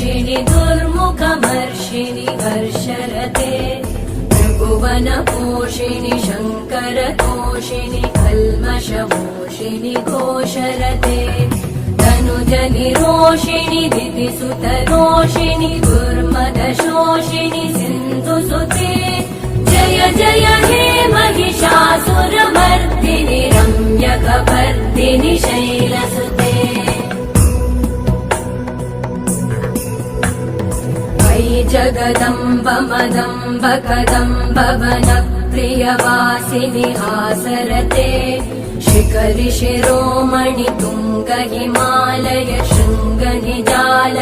वर्षिणि दुर्मुखमर्षिणि हर्षरते त्रिभुवनपोषिणि शङ्करतोषिणि कल्मषमोषिणि घोषरते तनुजनिरोषिणि दितिसुतरोषिणि दुर्मदशोषिणि सिन्धुसुते जय जय हे महिषासुरमर्दिनि रम्यकपर्दिनि शैलसुते अयि जगदम्ब मदम्ब कदम्ब वनप्रियवासिनि हासरते शिखरि शिरोमणि तुङ्ग हिमालय शृङ्ग निजाल